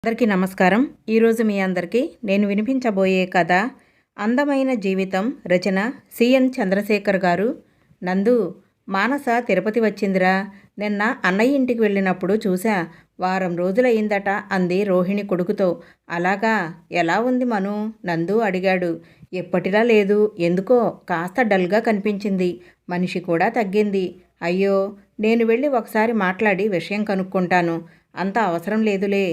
అందరికీ నమస్కారం. ఈరోజు మీ అందరికీ నేను వినిపించబోయే కథ అందమైన జీవితం. రచన సిఎన్ చంద్రశేఖర్ గారు. నందు, మానస తిరుపతి వచ్చిందిరా. నిన్న అన్నయ్య ఇంటికి వెళ్ళినప్పుడు చూసా. వారం రోజులయ్యిందట అంది రోహిణి కొడుకుతో. అలాగా, ఎలా ఉంది మను? నందు అడిగాడు. ఎప్పటిలా లేదు, ఎందుకో కాస్త డల్గా కనిపించింది. మనిషి కూడా తగ్గింది. అయ్యో, నేను వెళ్ళి ఒకసారి మాట్లాడి విషయం కనుక్కుంటాను. అంత అవసరం లేదులే.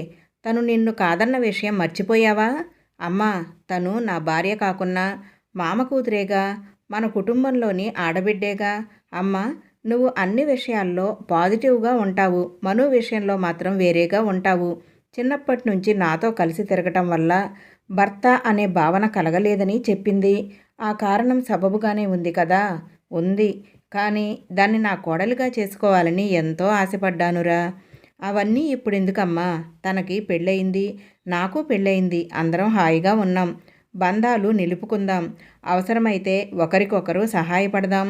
తను నిన్ను కాదన్న విషయం మర్చిపోయావా? అమ్మా, తను నా భార్య కాకున్నా మామ కూతురేగా, మన కుటుంబంలోని ఆడబిడ్డేగా. అమ్మా, నువ్వు అన్ని విషయాల్లో పాజిటివ్గా ఉంటావు, మను విషయంలో మాత్రం వేరేగా ఉంటావు. చిన్నప్పటి నుంచి నాతో కలిసి తిరగటం వల్ల భర్త అనే భావన కలగలేదని చెప్పింది. ఆ కారణం సబబుగానే ఉంది కదా. ఉంది, కానీ దాన్ని నా కోడలిగా చేసుకోవాలని ఎంతో ఆశపడ్డానురా. అవన్నీ ఇప్పుడెందుకమ్మా? తనకి పెళ్ళయింది, నాకు పెళ్ళయింది. అందరం హాయిగా ఉన్నాం. బంధాలు నిలుపుకుందాం. అవసరమైతే ఒకరికొకరు సహాయపడదాం.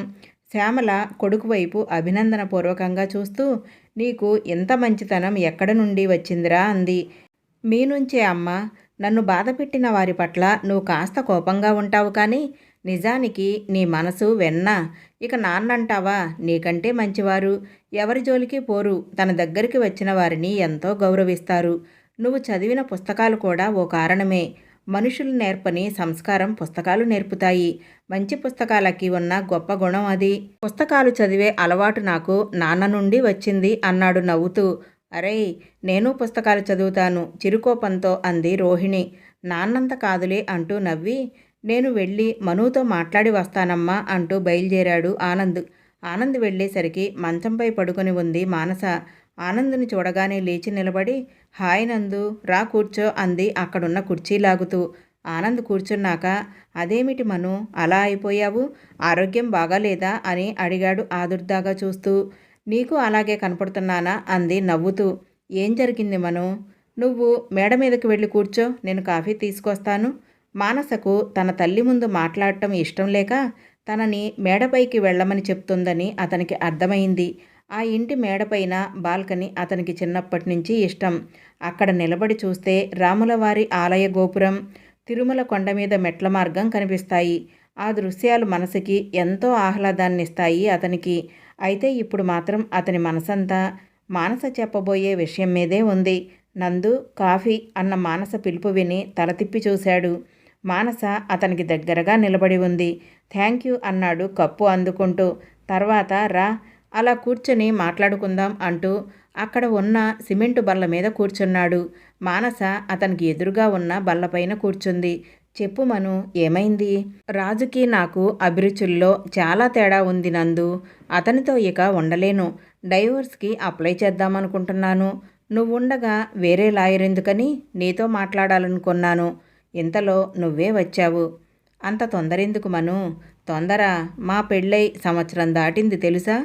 శ్యామల కొడుకు వైపు అభినందనపూర్వకంగా చూస్తూ, నీకు ఇంత మంచితనం ఎక్కడ నుండి వచ్చిందిరా అంది. మీ నుంచే అమ్మా. నన్ను బాధపెట్టిన వారి పట్ల నువ్వు కాస్త కోపంగా ఉంటావు, కానీ నిజానికి నీ మనసు వెన్న. ఇక నాన్నంటావా? నీకంటే మంచివారు ఎవరి జోలికి పోరు. తన దగ్గరికి వచ్చిన వారిని ఎంతో గౌరవిస్తారు. నువ్వు చదివిన పుస్తకాలు కూడా ఓ కారణమే. మనుషులు నేర్పని సంస్కారం పుస్తకాలు నేర్పుతాయి. మంచి పుస్తకాలకి ఉన్న గొప్ప గుణం అది. పుస్తకాలు చదివే అలవాటు నాకు నాన్న నుండి వచ్చింది అన్నాడు నవ్వుతూ. అరే, నేను పుస్తకాలు చదువుతాను చిరుకోపంతో అంది రోహిణి. నాన్నంత కాదులే అంటూ నవ్వి, నేను వెళ్ళి మనుతో మాట్లాడి వస్తానమ్మా అంటూ బయలుదేరాడు ఆనంద్. ఆనంద్ వెళ్ళేసరికి మంచంపై పడుకొని ఉంది మానస. ఆనంద్ని చూడగానే లేచి నిలబడి, హాయ్ నందు, రా కూర్చో అంది అక్కడున్న కుర్చీ లాగుతూ. ఆనంద్ కూర్చున్నాక, అదేమిటి మను అలా అయిపోయావు? ఆరోగ్యం బాగాలేదా అని అడిగాడు ఆదుర్దాగా చూస్తూ. నీకు అలాగే కనపడుతున్నానా అంది నవ్వుతూ. ఏం జరిగింది మను? నువ్వు మేడ మీదకి వెళ్ళి కూర్చో, నేను కాఫీ తీసుకొస్తాను. మానసకు తన తల్లి ముందు మాట్లాడటం ఇష్టం లేక తనని మేడపైకి వెళ్ళమని చెప్తుందని అతనికి అర్థమైంది. ఆ ఇంటి మేడపైన బాల్కనీ అతనికి చిన్నప్పటి నుంచి ఇష్టం. అక్కడ నిలబడి చూస్తే రాములవారి ఆలయ గోపురం, తిరుమల కొండ మీద మెట్ల మార్గం కనిపిస్తాయి. ఆ దృశ్యాలు మనసుకి ఎంతో ఆహ్లాదాన్నిస్తాయి అతనికి. అయితే ఇప్పుడు మాత్రం అతని మనసంతా మానస చెప్పబోయే విషయం మీదే ఉంది. నందు, కాఫీ అన్న మానస పిలుపు విని తల తిప్పి చూశాడు. మానస అతనికి దగ్గరగా నిలబడి ఉంది. థ్యాంక్ యూ అన్నాడు కప్పు అందుకుంటూ. తర్వాత రా, అలా కూర్చొని మాట్లాడుకుందాం అంటూ అక్కడ ఉన్న సిమెంటు బల్ల మీద కూర్చున్నాడు. మానస అతనికి ఎదురుగా ఉన్న బల్లపైన కూర్చుంది. చెప్పు మను, ఏమైంది? రాజుకి నాకు అభిరుచుల్లో చాలా తేడా ఉంది నందు. అతనితో ఇక ఉండలేను. డైవోర్స్కి అప్లై చేద్దామనుకుంటున్నాను. నువ్వుండగా వేరే లాయర్ ఎందుకని నీతో మాట్లాడాలనుకున్నాను. ఇంతలో నువ్వే వచ్చావు. అంత తొందరెందుకు మను? తొందర? మా పెళ్ళై సంవత్సరం దాటింది తెలుసా?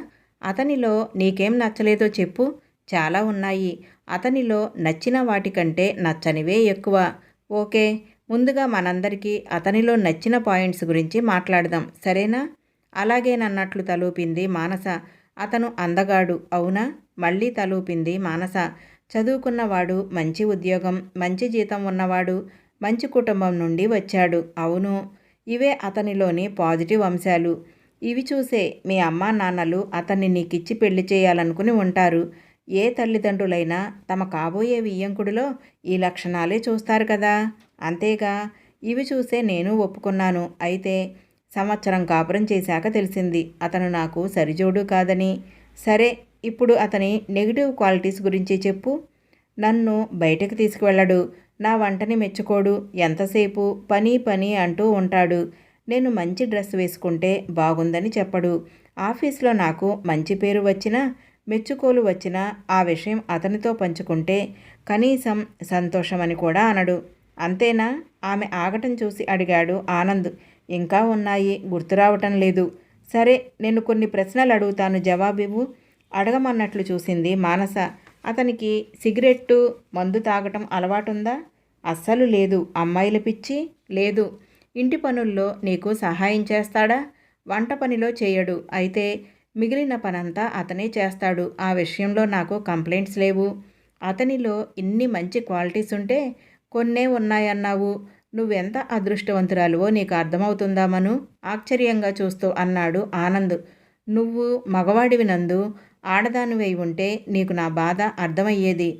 అతనిలో నీకేం నచ్చలేదో చెప్పు. చాలా ఉన్నాయి. అతనిలో నచ్చిన వాటికంటే నచ్చనివే ఎక్కువ. ఓకే, ముందుగా మనందరికీ అతనిలో నచ్చిన పాయింట్స్ గురించి మాట్లాడదాం, సరేనా? అలాగేనన్నట్లు తలూపింది మానస. అతను అందగాడు, అవునా? మళ్ళీ తలూపింది మానస. చదువుకున్నవాడు, మంచి ఉద్యోగం, మంచి జీతం ఉన్నవాడు, మంచి కుటుంబం నుండి వచ్చాడు, అవును. ఇవే అతనిలోని పాజిటివ్ అంశాలు. ఇవి చూసే మీ అమ్మా నాన్నలు అతన్ని నీకిచ్చి పెళ్లి చేయాలనుకుని ఉంటారు. ఏ తల్లిదండ్రులైనా తమ కాబోయే వియ్యంకుడిలో ఈ లక్షణాలే చూస్తారు కదా. అంతేగా, ఇవి చూసే నేను ఒప్పుకున్నాను. అయితే సంవత్సరం కాపురం చేశాక తెలిసింది అతను నాకు సరిజోడు కాదని. సరే, ఇప్పుడు అతని నెగిటివ్ క్వాలిటీస్ గురించి చెప్పు. నన్ను బయటకు తీసుకువెళ్ళడు. నా వంటని మెచ్చుకోడు. ఎంతసేపు పని పని అంటూ ఉంటాడు. నేను మంచి డ్రెస్ వేసుకుంటే బాగుందని చెప్పడు. ఆఫీస్లో నాకు మంచి పేరు వచ్చినా, మెచ్చుకోలు వచ్చినా ఆ విషయం అతనితో పంచుకుంటే కనీసం సంతోషమని కూడా అనడు. అంతేనా? ఆమె ఆగటం చూసి అడిగాడు ఆనంద్. ఇంకా ఉన్నాయి, గుర్తురావటం లేదు. సరే, నేను కొన్ని ప్రశ్నలు అడుగుతాను, జవాబివ్వు. అడగమన్నట్లు చూసింది మానస. అతనికి సిగరెట్టు, మందు తాగటం అలవాటుందా? అస్సలు లేదు. అమ్మాయిల పిచ్చి? లేదు. ఇంటి పనుల్లో నీకు సహాయం చేస్తాడా? వంట పనిలో చేయడు. అయితే మిగిలిన పనంతా అతనే చేస్తాడు. ఆ విషయంలో నాకు కంప్లైంట్స్ లేవు. అతనిలో ఇన్ని మంచి క్వాలిటీస్ ఉంటే కొన్నే ఉన్నాయన్నావు. నువ్వెంత అదృష్టవంతురాలువో నీకు అర్థమవుతుందా మను? ఆశ్చర్యంగా చూస్తూ అన్నాడు ఆనంద్. నువ్వు మగవాడివి నందు. ఆడదానివై ఉంటే నీకు నా బాధ అర్థమయ్యేది.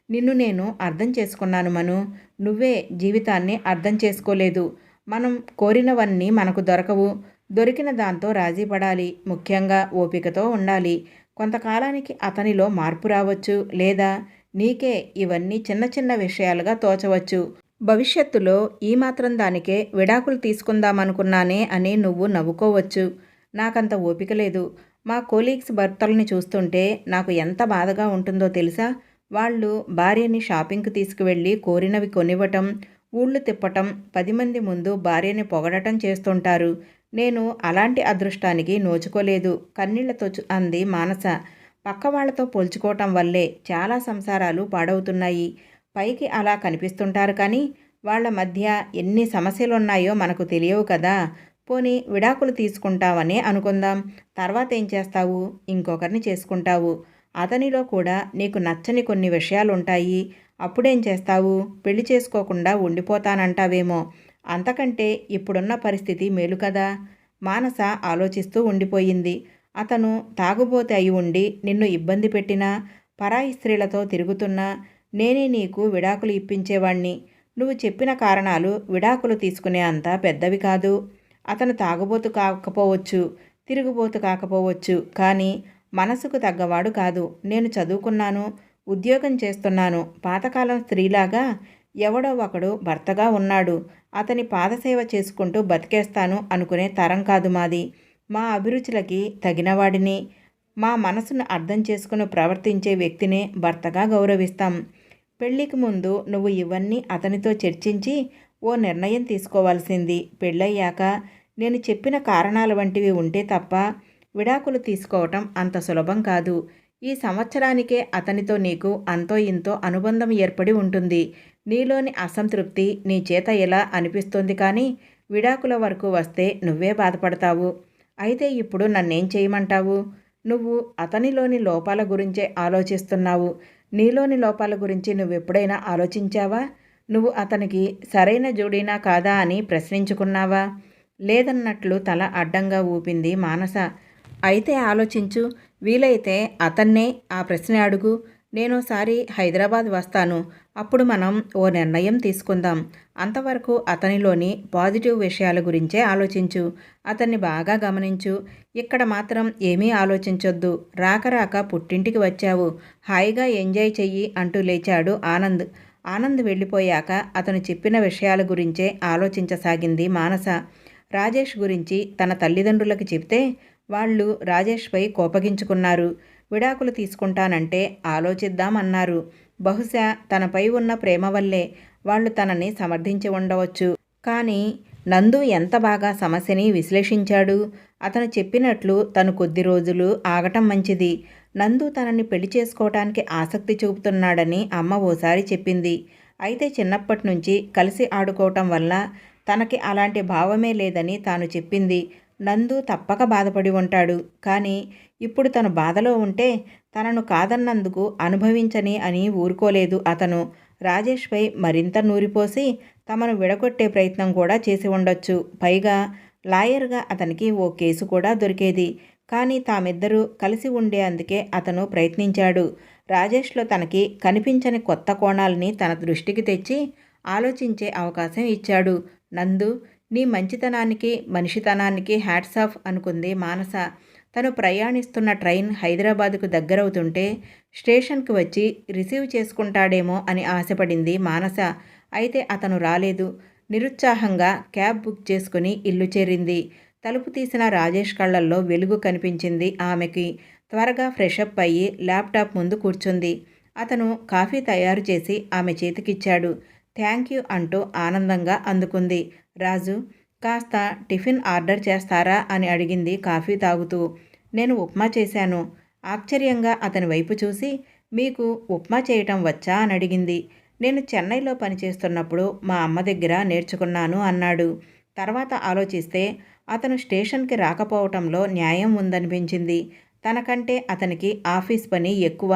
నిన్ను నేను అర్థం చేసుకున్నాను మను. నువ్వే జీవితాన్ని అర్థం చేసుకోలేదు. మనం కోరినవన్నీ మనకు దొరకవు. దొరికిన దాంతో రాజీ పడాలి. ముఖ్యంగా ఓపికతో ఉండాలి. కొంతకాలానికి అతనిలో మార్పు రావచ్చు. లేదా నీకే ఇవన్నీ చిన్న చిన్న విషయాలుగా తోచవచ్చు. భవిష్యత్తులో ఈ మాత్రం దానికే విడాకులు తీసుకుందామనుకున్నానే అని నువ్వు నవ్వుకోవచ్చు. నాకంత ఓపిక లేదు. మా కొలీగ్స్ భర్తల్ని చూస్తుంటే నాకు ఎంత బాధగా ఉంటుందో తెలుసా? వాళ్ళు భార్యని షాపింగ్కి తీసుకువెళ్ళి కోరినవి కొనివ్వటం, ఊళ్ళు తిప్పటం, 10 మంది ముందు భార్యని పొగడటం చేస్తుంటారు. నేను అలాంటి అదృష్టానికి నోచుకోలేదు కన్నీళ్లతో అంది మానస. పక్క వాళ్లతో పోల్చుకోవటం వల్లే చాలా సంసారాలు పాడవుతున్నాయి. పైకి అలా కనిపిస్తుంటారు కానీ వాళ్ళ మధ్య ఎన్ని సమస్యలున్నాయో మనకు తెలియవు కదా. పోనీ విడాకులు తీసుకుంటావని అనుకుందాం. తర్వాత ఏం చేస్తావు? ఇంకొకరిని చేసుకుంటావు. అతనిలో కూడా నీకు నచ్చని కొన్ని విషయాలుంటాయి. అప్పుడేం చేస్తావు? పెళ్లి చేసుకోకుండా ఉండిపోతానంటావేమో. అంతకంటే ఇప్పుడున్న పరిస్థితి మేలు కదా. మానస ఆలోచిస్తూ ఉండిపోయింది. అతను తాగుబోతే అయి ఉండి నిన్ను ఇబ్బంది పెట్టినా, పరాయి స్త్రీలతో తిరుగుతున్నా నేనే నీకు విడాకులు ఇప్పించేవాణ్ణి. నువ్వు చెప్పిన కారణాలు విడాకులు తీసుకునే అంత పెద్దవి కాదు. అతను తాగుబోతు కాకపోవచ్చు, తిరుగుబోతు కాకపోవచ్చు, కానీ మనసుకు తగ్గవాడు కాదు. నేను చదువుకున్నాను, ఉద్యోగం చేస్తున్నాను. పాతకాలం స్త్రీలాగా ఎవడో ఒకడు భర్తగా ఉన్నాడు. అతని పాదసేవ చేసుకుంటూ బతికేస్తాను అనుకునే తరం కాదు మాది. మా అభిరుచులకి తగినవాడిని, మా మనసును అర్థం చేసుకుని ప్రవర్తించే వ్యక్తినే భర్తగా గౌరవిస్తాం. పెళ్లికి ముందు నువ్వు ఇవన్నీ అతనితో చర్చించి ఓ నిర్ణయం తీసుకోవాల్సింది. పెళ్ళయ్యాక నేను చెప్పిన కారణాల వంటివి ఉంటే తప్ప విడాకులు తీసుకోవటం అంత సులభం కాదు. ఈ సంవత్సరానికే అతనితో నీకు అంతో ఇంతో అనుబంధం ఏర్పడి ఉంటుంది. నీలోని అసంతృప్తి నీ చేత ఎలా అనిపిస్తుంది కానీ విడాకుల వరకు వస్తే నువ్వే బాధపడతావు. అయితే ఇప్పుడు నన్నేం చేయమంటావు? నువ్వు అతనిలోని లోపాల గురించే ఆలోచిస్తున్నావు. నీలోని లోపాల గురించి నువ్వెప్పుడైనా ఆలోచించావా? నువ్వు అతనికి సరైన జోడీనా కాదా అని ప్రశ్నించుకున్నావా? లేదన్నట్లు తల అడ్డంగా ఊపింది మానస. అయితే ఆలోచించు. వీలైతే అతన్నే ఆ ప్రశ్న అడుగు. నేనోసారి హైదరాబాద్ వస్తాను. అప్పుడు మనం ఓ నిర్ణయం తీసుకుందాం. అంతవరకు అతనిలోని పాజిటివ్ విషయాల గురించే ఆలోచించు. అతన్ని బాగా గమనించు. ఇక్కడ మాత్రం ఏమీ ఆలోచించొద్దు. రాక రాక పుట్టింటికి వచ్చావు. హాయిగా ఎంజాయ్ చెయ్యి అంటూ లేచాడు ఆనంద్. ఆనంద్ వెళ్ళిపోయాక అతను చెప్పిన విషయాల గురించే ఆలోచించసాగింది మానస. రాజేష్ గురించి తన తల్లిదండ్రులకు చెప్తే వాళ్ళు రాజేష్పై కోపగించుకున్నారు. విడాకులు తీసుకుంటానంటే ఆలోచిద్దామన్నారు. బహుశా తనపై ఉన్న ప్రేమ వల్లే వాళ్ళు తనని సమర్థించి ఉండవచ్చు. కానీ నందు ఎంత బాగా సమస్యని విశ్లేషించాడు. అతను చెప్పినట్లు తను కొద్ది రోజులు ఆగటం మంచిది. నందు తనని పెళ్లి చేసుకోవటానికి ఆసక్తి చూపుతున్నాడని అమ్మ ఓసారి చెప్పింది. అయితే చిన్నప్పటి నుంచి కలిసి ఆడుకోవటం వల్ల తనకి అలాంటి భావమే లేదని తాను చెప్పింది. నందు తప్పక బాధపడి ఉంటాడు. కానీ ఇప్పుడు తను బాధలో ఉంటే తనను కాదన్నందుకు అనుభవించని అని ఊరుకోలేదు అతను. రాజేష్పై మరింత నూరిపోసి తమను విడగొట్టే ప్రయత్నం కూడా చేసి ఉండొచ్చు. పైగా లాయర్గా అతనికి ఓ కేసు కూడా దొరికేది. కానీ తామిద్దరూ కలిసి ఉండేందుకే అతను ప్రయత్నించాడు. రాజేష్లో తనకి కనిపించని కొత్త కోణాలని తన దృష్టికి తెచ్చి ఆలోచించే అవకాశం ఇచ్చాడు. నందు, నీ మంచితనానికి మనిషితనానికి హ్యాట్స్ ఆఫ్ అనుకుంది మానస. తను ప్రయాణిస్తున్న ట్రైన్ హైదరాబాదుకు దగ్గరవుతుంటే స్టేషన్కి వచ్చి రిసీవ్ చేసుకుంటాడేమో అని ఆశపడింది మానస. అయితే అతను రాలేదు. నిరుత్సాహంగా క్యాబ్ బుక్ చేసుకుని ఇల్లు చేరింది. తలుపు తీసిన రాజేష్ కళ్ళల్లో వెలుగు కనిపించింది ఆమెకి. త్వరగా ఫ్రెషప్ అయ్యి ల్యాప్టాప్ ముందు కూర్చుంది. అతను కాఫీ తయారు చేసి ఆమె చేతికిచ్చాడు. థ్యాంక్ యూ అంటూ ఆనందంగా అందుకుంది. రాజు, కాస్త టిఫిన్ ఆర్డర్ చేస్తారా అని అడిగింది కాఫీ తాగుతూ. నేను ఉప్మా చేశాను. ఆశ్చర్యంగా అతని వైపు చూసి, మీకు ఉప్మా చేయటం వచ్చా అని అడిగింది. నేను చెన్నైలో పనిచేస్తున్నప్పుడు మా అమ్మ దగ్గర నేర్చుకున్నాను అన్నాడు. తర్వాత ఆలోచిస్తే అతను స్టేషన్కి రాకపోవటంలో న్యాయం ఉందనిపించింది. తనకంటే అతనికి ఆఫీస్ పని ఎక్కువ.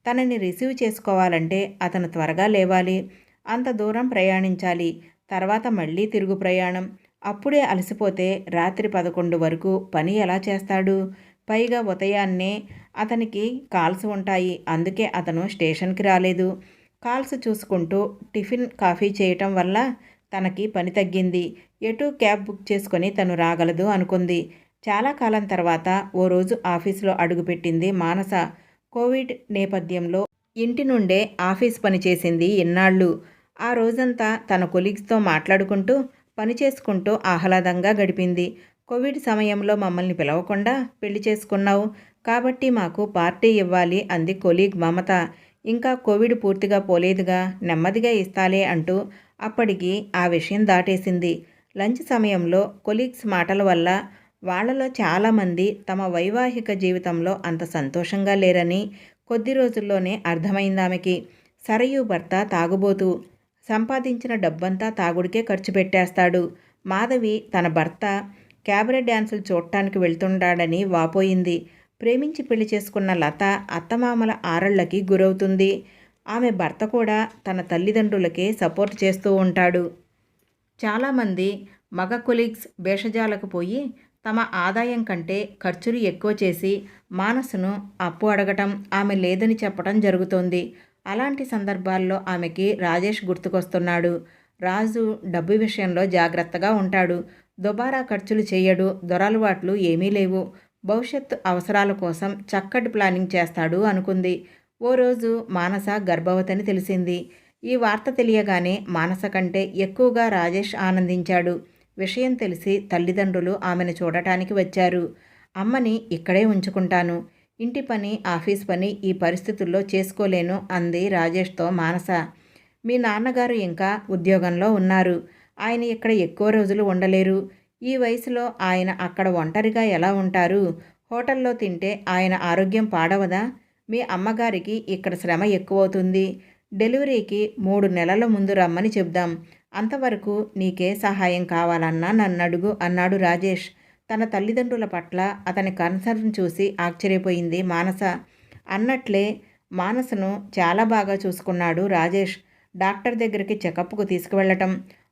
తనని రిసీవ్ చేసుకోవాలంటే అతను త్వరగా లేవాలి, అంత దూరం ప్రయాణించాలి, తర్వాత మళ్ళీ తిరుగు ప్రయాణం. అప్పుడే అలసిపోతే రాత్రి 11 వరకు పని ఎలా చేస్తాడు? పైగా ఉదయాన్నే అతనికి కాల్స్ ఉంటాయి. అందుకే అతను స్టేషన్కి రాలేదు. కాల్స్ చూసుకుంటూ టిఫిన్ కాఫీ చేయటం వల్ల తనకి పని తగ్గింది. ఎటూ క్యాబ్ బుక్ చేసుకొని తను రాగలదు అనుకుంది. చాలా కాలం తర్వాత ఓ రోజు ఆఫీసులో అడుగుపెట్టింది మానస. కోవిడ్ నేపథ్యంలో ఇంటి నుండే ఆఫీస్ పని చేసింది ఇన్నాళ్ళు. ఆ రోజంతా తన కొలీగ్స్తో మాట్లాడుకుంటూ పని చేసుకుంటూ ఆహ్లాదంగా గడిపింది. కోవిడ్ సమయంలో మమ్మల్ని పిలవకుండా పెళ్లి చేసుకున్నావు కాబట్టి మాకు పార్టీ ఇవ్వాలి అంది కొలీగ్ మమత. ఇంకా కోవిడ్ పూర్తిగా పోలేదుగా, నెమ్మదిగా ఇస్తాలే అంటూ అప్పటికి ఆ విషయం దాటేసింది. లంచ్ సమయంలో కొలీగ్స్ మాటల వల్ల వాళ్లలో చాలామంది తమ వైవాహిక జీవితంలో అంత సంతోషంగా లేరని కొద్ది రోజుల్లోనే అర్థమైందామెకి. సరయు భర్త తాగుబోతు, సంపాదించిన డబ్బంతా తాగుడికే ఖర్చు పెట్టేస్తాడు. మాధవి తన భర్త క్యాబరే డ్యాన్సులు చూడటానికి వెళ్తుంటాడని వాపోయింది. ప్రేమించి పెళ్లి చేసుకున్న లత అత్తమామల ఆరళ్లకి గురవుతుంది. ఆమె భర్త కూడా తన తల్లిదండ్రులకే సపోర్ట్ చేస్తూ ఉంటాడు. చాలామంది మగ కొలీగ్స్ భేషజాలకు పోయి తమ ఆదాయం కంటే ఖర్చులు ఎక్కువ చేసి మానసును అప్పు అడగటం, ఆమె లేదని చెప్పడం జరుగుతోంది. అలాంటి సందర్భాల్లో ఆమెకి రాజేష్ గుర్తుకొస్తున్నాడు. రాజు డబ్బు విషయంలో జాగ్రత్తగా ఉంటాడు. దుబారా ఖర్చులు చేయడు. దొరలవాట్లు ఏమీ లేవు. భవిష్యత్తు అవసరాల కోసం చక్కటి ప్లానింగ్ చేస్తాడు అనుకుంది. ఓ రోజు మానస గర్భవతిని తెలిసింది. ఈ వార్త తెలియగానే మానస కంటే ఎక్కువగా రాజేష్ ఆనందించాడు. విషయం తెలిసి తల్లిదండ్రులు ఆమెను చూడటానికి వచ్చారు. అమ్మని ఇక్కడే ఉంచుకుంటాను. ఇంటి పని, ఆఫీస్ పని ఈ పరిస్థితుల్లో చేసుకోలేను అంది రాజేష్తో మానస. మీ నాన్నగారు ఇంకా ఉద్యోగంలో ఉన్నారు. ఆయన ఇక్కడ ఎక్కువ రోజులు ఉండలేరు. ఈ వయసులో ఆయన అక్కడ ఒంటరిగా ఎలా ఉంటారు? హోటల్లో తింటే ఆయన ఆరోగ్యం పాడవదా? మీ అమ్మగారికి ఇక్కడ శ్రమ ఎక్కువవుతుంది. డెలివరీకి 3 నెలల ముందు రమ్మని చెప్దాం. అంతవరకు నీకే సహాయం కావాలన్నా నన్నడుగు అన్నాడు రాజేష్. తన తల్లిదండ్రుల పట్ల అతని కన్సర్న్ చూసి ఆశ్చర్యపోయింది మానస. అన్నట్లే మానసను చాలా బాగా చూసుకున్నాడు రాజేష్. డాక్టర్ దగ్గరికి చెకప్కు తీసుకువెళ్ళటం,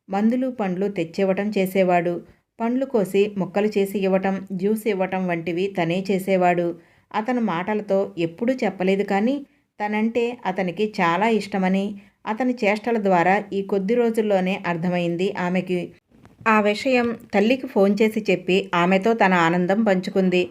మందులు పండ్లు తెచ్చివ్వటం చేసేవాడు. పండ్లు కోసి ముక్కలు చేసి ఇవ్వటం, జ్యూస్ ఇవ్వటం వంటివి తనే చేసేవాడు. అతను మాటలతో ఎప్పుడూ చెప్పలేదు కానీ తనంటే అతనికి చాలా ఇష్టమని అతని చేష్టల ద్వారా ఈ కొద్ది రోజుల్లోనే అర్థమైంది ఆమెకి. ఆ విషయం తల్లికి ఫోన్ చేసి చెప్పి ఆమెతో తన ఆనందం పంచుకుంది.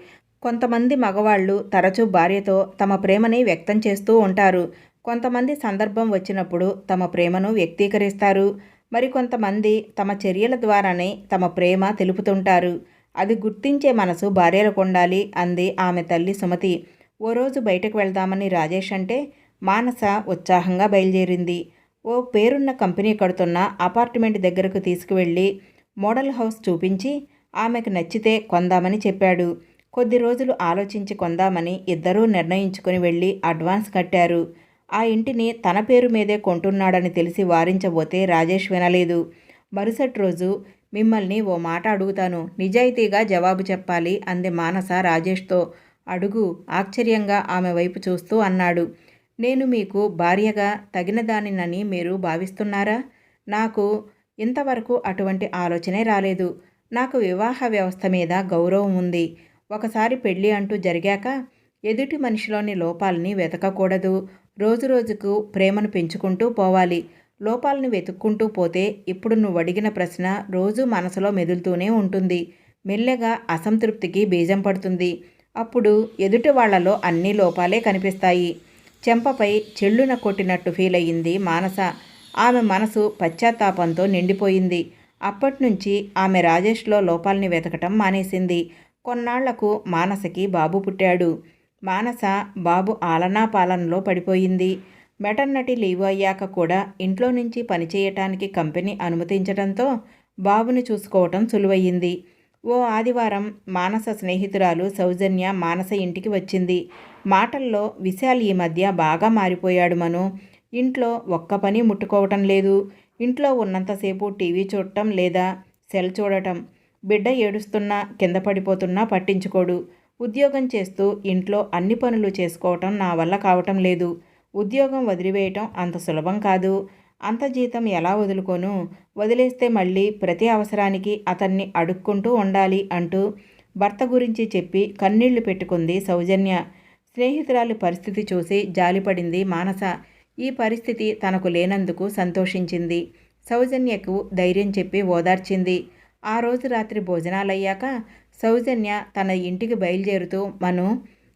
కొంతమంది మగవాళ్ళు తరచూ భార్యతో తమ ప్రేమని వ్యక్తం చేస్తూ ఉంటారు. కొంతమంది సందర్భం వచ్చినప్పుడు తమ ప్రేమను వ్యక్తీకరిస్తారు. మరికొంతమంది తమ చర్యల ద్వారానే తమ ప్రేమ తెలుపుతుంటారు. అది గుర్తించే మనసు భార్యలకు ఉండాలి అంది ఆమె తల్లి సుమతి. ఓ రోజు బయటకు వెళ్దామని రాజేష్ అంటే మానస ఉత్సాహంగా బయలుదేరింది. ఓ పేరున్న కంపెనీ కడుతున్న అపార్ట్మెంట్ దగ్గరకు తీసుకువెళ్ళి మోడల్ హౌస్ చూపించి ఆమెకు నచ్చితే కొందామని చెప్పాడు. కొద్ది రోజులు ఆలోచించి కొందామని ఇద్దరూ నిర్ణయించుకుని వెళ్ళి అడ్వాన్స్ కట్టారు. ఆ ఇంటిని తన పేరు మీదే కొంటున్నాడని తెలిసి వారించబోతే రాజేష్ వినలేదు. మరుసటి రోజు మిమ్మల్ని ఓ మాట అడుగుతాను, నిజాయితీగా జవాబు చెప్పాలి అంది మానస రాజేష్తో. అడుగు ఆశ్చర్యంగా ఆమె వైపు చూస్తూ అన్నాడు. నేను మీకు భార్యగా తగినదానినని మీరు భావిస్తున్నారా? నాకు ఇంతవరకు అటువంటి ఆలోచనే రాలేదు. నాకు వివాహ వ్యవస్థ మీద గౌరవం ఉంది. ఒకసారి పెళ్ళి అంటూ జరిగాక ఎదుటి మనిషిలోని లోపాలని వెతకకూడదు. రోజురోజుకు ప్రేమను పెంచుకుంటూ పోవాలి. లోపాలను వెతుక్కుంటూ పోతే ఇప్పుడు నువ్వు అడిగిన ప్రశ్న రోజు మనసులో మెదులుతూనే ఉంటుంది. మెల్లగా అసంతృప్తికి బీజం పడుతుంది. అప్పుడు ఎదుటి వాళ్లలో అన్ని లోపాలే కనిపిస్తాయి. చెంపపై చెల్లున కొట్టినట్టు ఫీల్ అయ్యింది మానస. ఆమె మనసు పశ్చాత్తాపంతో నిండిపోయింది. అప్పట్నుంచి ఆమె రాజేష్లో లోపాలని వెతకటం మానేసింది. కొన్నాళ్లకు మానసకి బాబు పుట్టాడు. మానస బాబు ఆలనా పాలనలో పడిపోయింది. మెటర్నిటీ లీవ్ అయ్యాక కూడా ఇంట్లో నుంచి పనిచేయటానికి కంపెనీ అనుమతించడంతో బాబుని చూసుకోవటం సులువయ్యింది. ఓ ఆదివారం మానస స్నేహితురాలు సౌజన్య మానస ఇంటికి వచ్చింది. మాటల్లో విశాల్ ఈ మధ్య బాగా మారిపోయాడు మను. ఇంట్లో ఒక్క పని ముట్టుకోవటం లేదు. ఇంట్లో ఉన్నంతసేపు టీవీ చూడటం లేదా సెల్ చూడటం. బిడ్డ ఏడుస్తున్నా కింద పడిపోతున్నా పట్టించుకోడు. ఉద్యోగం చేస్తూ ఇంట్లో అన్ని పనులు చేసుకోవటం నా వల్ల కావటం లేదు. ఉద్యోగం వదిలివేయటం అంత సులభం కాదు. అంత జీతం ఎలా వదులుకోను? వదిలేస్తే మళ్ళీ ప్రతి అవసరానికి అతన్ని అడుక్కుంటూ ఉండాలి అంటూ భర్త గురించి చెప్పి కన్నీళ్లు పెట్టుకుంది సౌజన్య. స్నేహితురాలి పరిస్థితి చూసి జాలిపడింది మానస. ఈ పరిస్థితి తనకు లేనందుకు సంతోషించింది. సౌజన్యకు ధైర్యం చెప్పి ఓదార్చింది. ఆ రోజు రాత్రి భోజనాలయ్యాక సౌజన్య తన ఇంటికి బయలుదేరుతూ, మను,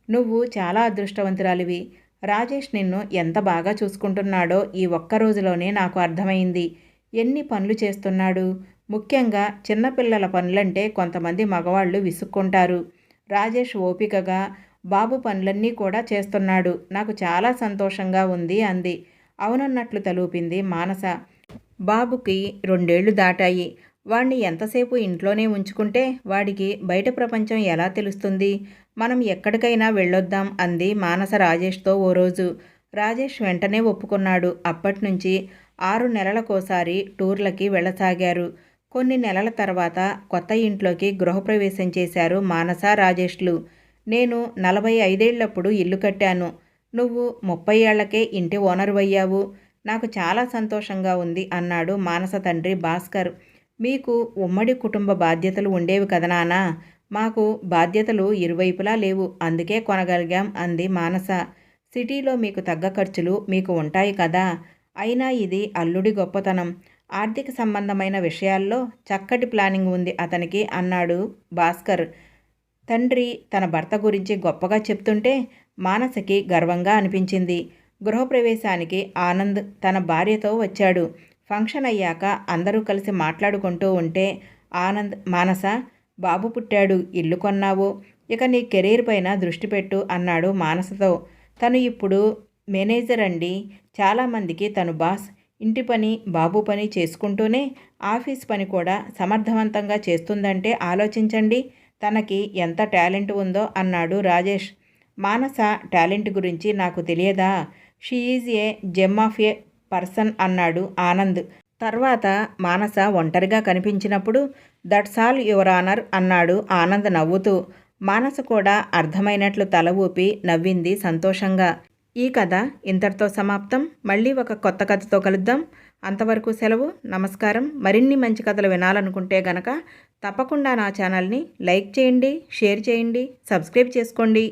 నువ్వు చాలా అదృష్టవంతురాలివి. రాజేష్ నిన్ను ఎంత బాగా చూసుకుంటున్నాడో ఈ ఒక్క రోజులోనే నాకు అర్థమైంది. ఎన్ని పనులు చేస్తున్నాడు. ముఖ్యంగా చిన్నపిల్లల పనులంటే కొంతమంది మగవాళ్ళు విసుక్కుంటారు. రాజేష్ ఓపికగా బాబు పనులన్నీ కూడా చేస్తున్నాడు. నాకు చాలా సంతోషంగా ఉంది అంది. అవునన్నట్లు తలూపింది మానస. బాబుకి 2 ఏళ్లు దాటాయి. వాణ్ణి ఎంతసేపు ఇంట్లోనే ఉంచుకుంటే వాడికి బయట ప్రపంచం ఎలా తెలుస్తుంది? మనం ఎక్కడికైనా వెళ్ళొద్దాం అంది మానస రాజేష్తో ఓ రోజు. రాజేష్ వెంటనే ఒప్పుకున్నాడు. అప్పట్నుంచి 6 నెలలకోసారి టూర్లకి వెళ్ళసాగారు. కొన్ని నెలల తర్వాత కొత్త ఇంట్లోకి గృహప్రవేశం చేశారు మానస రాజేష్లు. నేను 45 ఏళ్లప్పుడు ఇల్లు కట్టాను. నువ్వు 30 ఏళ్లకే ఇంటి ఓనరువయ్యావు. నాకు చాలా సంతోషంగా ఉంది అన్నాడు మానస తండ్రి భాస్కర్. మీకు ఉమ్మడి కుటుంబ బాధ్యతలు ఉండేవి కదా నాన్నా? మాకు బాధ్యతలు ఇరువైపులా లేవు. అందుకే కొనగలిగాం అంది మానస. సిటీలో మీకు తగ్గ ఖర్చులు మీకు ఉంటాయి కదా. అయినా ఇది అల్లుడి గొప్పతనం. ఆర్థిక సంబంధమైన విషయాల్లో చక్కటి ప్లానింగ్ ఉంది అతనికి అన్నాడు భాస్కర్. తండ్రి తన భర్త గురించి గొప్పగా చెప్తుంటే మానసకి గర్వంగా అనిపించింది. గృహప్రవేశానికి ఆనంద్ తన భార్యతో వచ్చాడు. ఫంక్షన్ అయ్యాక అందరూ కలిసి మాట్లాడుకుంటూ ఉంటే ఆనంద్, మానస, బాబు పుట్టాడు, ఇల్లు కొన్నావు, ఇక నీ కెరీర్ పైన దృష్టి పెట్టు అన్నాడు మానసతో. తను ఇప్పుడు మేనేజర్ అండి. చాలామందికి తను బాస్. ఇంటి పని, బాబు పని చేసుకుంటూనే ఆఫీస్ పని కూడా సమర్థవంతంగా చేస్తుందంటే ఆలోచించండి. తనకి ఎంత టాలెంట్ ఉందో అన్నాడు రాజేష్. మానస టాలెంట్ గురించి నాకు తెలియదా? She is a gem of A person అన్నాడు ఆనంద్. తర్వాత మానస ఒంటరిగా కనిపించినప్పుడు దట్స్ ఆల్ యువర్ ఆనర్ అన్నాడు ఆనంద్ నవ్వుతూ. మానస కూడా అర్థమైనట్లు తల ఊపి నవ్వింది సంతోషంగా. ఈ కథ ఇంతటితో సమాప్తం. మళ్ళీ ఒక కొత్త కథతో కలుద్దాం. అంతవరకు సెలవు. నమస్కారం. మరిన్ని మంచి కథలు వినాలనుకుంటే గనక తప్పకుండా నా ఛానల్ని లైక్ చేయండి, షేర్ చేయండి, సబ్స్క్రైబ్ చేసుకోండి.